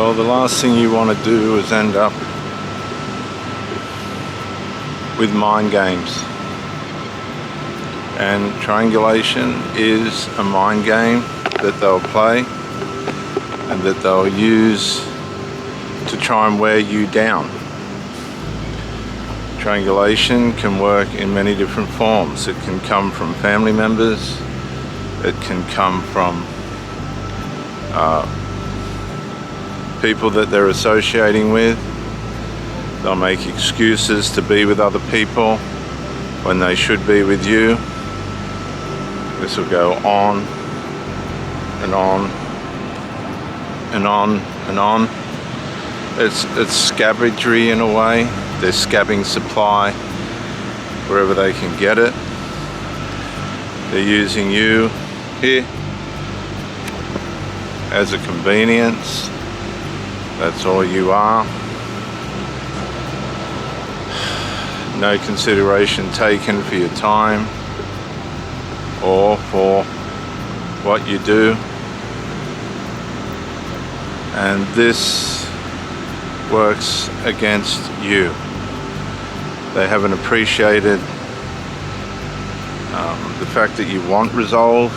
Well, the last thing you want to do is end up with mind games. And triangulation is a mind game that they'll play and that they'll use to try and wear you down. Triangulation can work in many different forms. It can come from family members, it can come from people that they're associating with. They'll make excuses to be with other people when they should be with you. This will go on and on and on and on. It's scavagery in a way. They're scabbing supply wherever they can get it. They're using you here as a convenience. That's all you are. No consideration taken for your time or for what you do. And this works against you. They haven't appreciated the fact that you want resolve.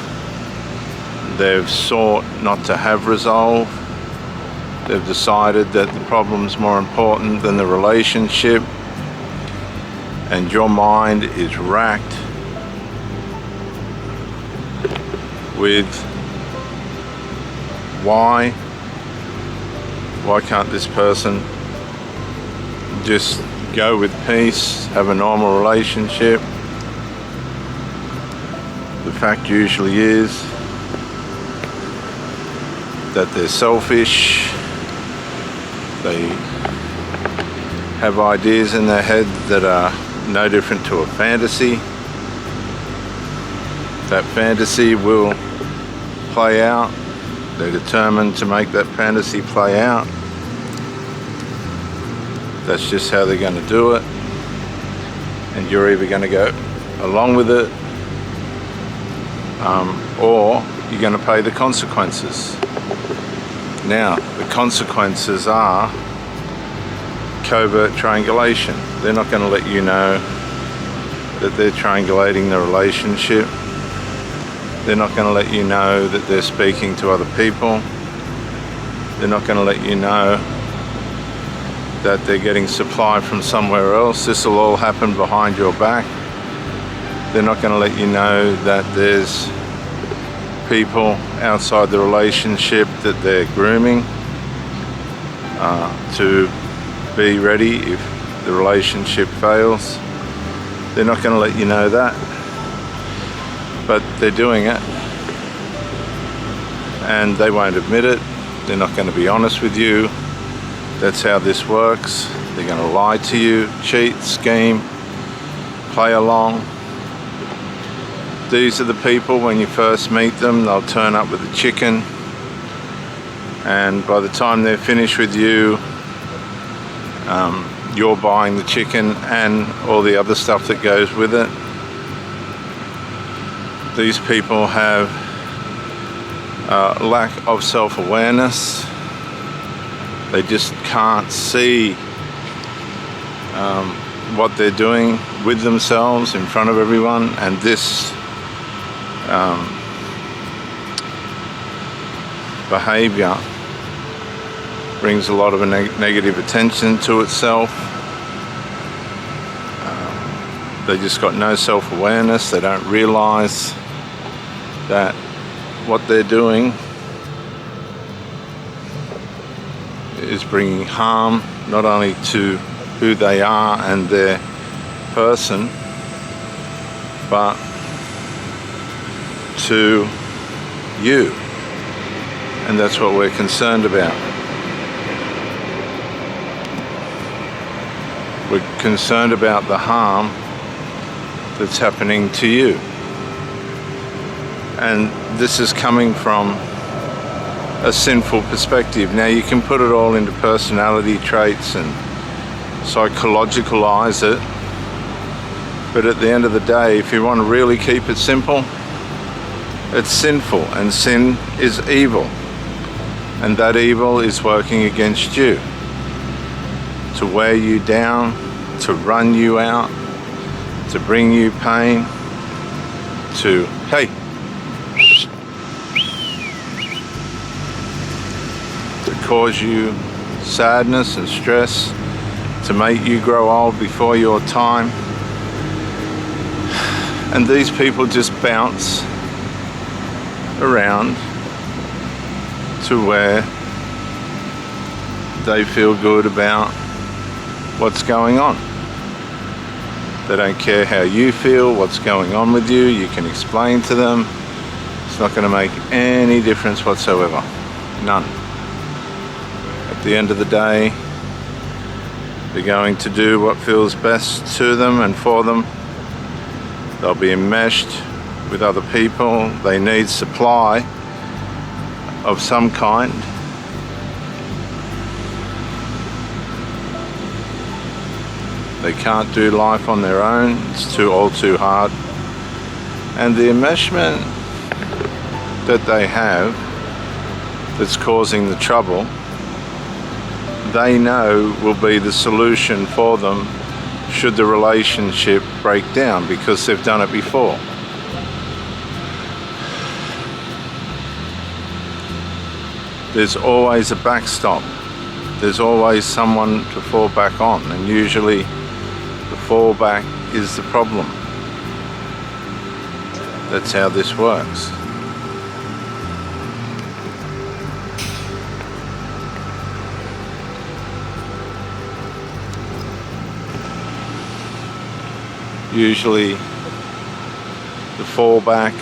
They've sought not to have resolve. They've decided that the problem's more important than the relationship, and your mind is racked with why can't this person just go with peace, have a normal relationship? The fact usually is that they're selfish. They have ideas in their head that are no different to a fantasy. That fantasy will play out. They're determined to make that fantasy play out. That's just how they're going to do it. And you're either going to go along with it, or you're going to pay the consequences. Now, the consequences are covert triangulation. They're not going to let you know that they're triangulating the relationship. They're not going to let you know that they're speaking to other people. They're not going to let you know that they're getting supply from somewhere else. This will all happen behind your back. They're not going to let you know that there's people outside the relationship that they're grooming to be ready if the relationship fails. They're not going to let you know that, but they're doing it, and they won't admit it. They're not going to be honest with you. That's how this works. They're going to lie to you, cheat, scheme, play along. These are the people, when you first meet them, they'll turn up with a chicken, and by the time they're finished with you, you're buying the chicken and all the other stuff that goes with it. These people have lack of self-awareness. They just can't see what they're doing with themselves in front of everyone, and this behavior brings a lot of negative attention to itself. They just got no self-awareness. They don't realize that what they're doing is bringing harm not only to who they are and their person, but to you. And that's what we're concerned about. We're concerned about the harm that's happening to you. And this is coming from a sinful perspective. Now, you can put it all into personality traits and psychologicalize it, but at the end of the day, if you want to really keep it simple, it's sinful, and sin is evil. And that evil is working against you to wear you down, to run you out, to bring you pain, to, hey, to cause you sadness and stress, to make you grow old before your time. And these people just bounce around to where they feel good about what's going on. They don't care how you feel, what's going on with you. You can explain to them. It's not going to make any difference whatsoever. None. At the end of the day, they're going to do what feels best to them and for them. They'll be enmeshed with other people. They need supply of some kind. They can't do life on their own. It's all too hard. And the enmeshment that they have that's causing the trouble, they know will be the solution for them should the relationship break down, because they've done it before. There's always a backstop. There's always someone to fall back on, and usually the fallback is the problem. That's how this works. Usually the fallback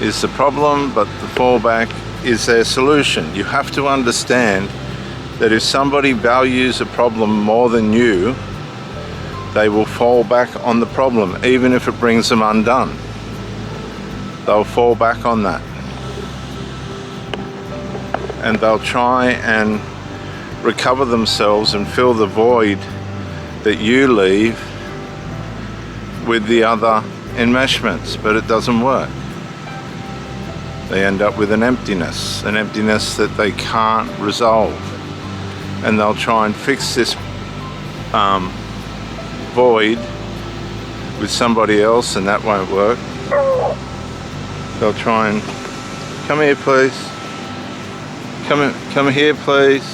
is the problem, but the fallback is their solution. You have to understand that if somebody values a problem more than you, they will fall back on the problem, even if it brings them undone. They'll fall back on that. And they'll try and recover themselves and fill the void that you leave with the other enmeshments, but it doesn't work. They end up with an emptiness that they can't resolve. And they'll try and fix this void with somebody else, and that won't work. They'll try and, come here please, come here please.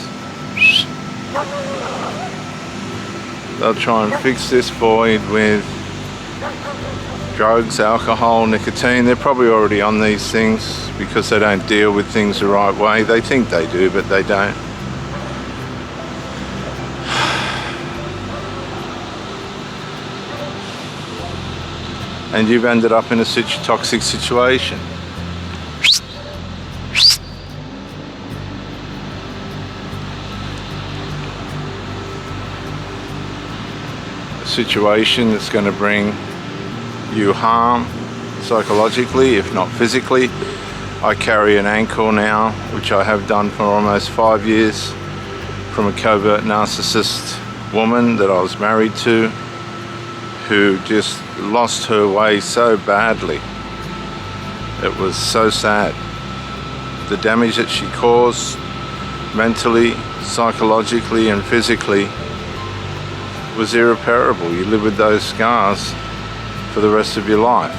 They'll try and fix this void with drugs, alcohol, nicotine. They're probably already on these things because they don't deal with things the right way. They think they do, but they don't. And you've ended up in a toxic situation. A situation that's going to bring you harm psychologically, if not physically. I carry an ankle now, which I have done for almost 5 years, from a covert narcissist woman that I was married to, who just lost her way so badly. It was so sad. The damage that she caused mentally, psychologically and physically was irreparable. You live with those scars for the rest of your life.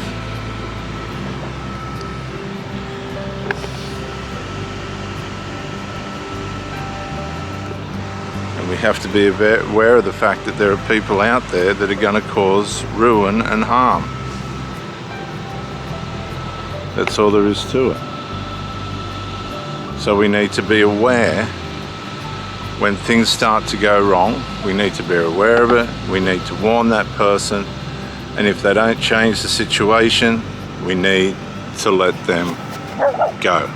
And we have to be aware of the fact that there are people out there that are going to cause ruin and harm. That's all there is to it. So we need to be aware when things start to go wrong. We need to be aware of it. We need to warn that person. And if they don't change the situation, we need to let them go.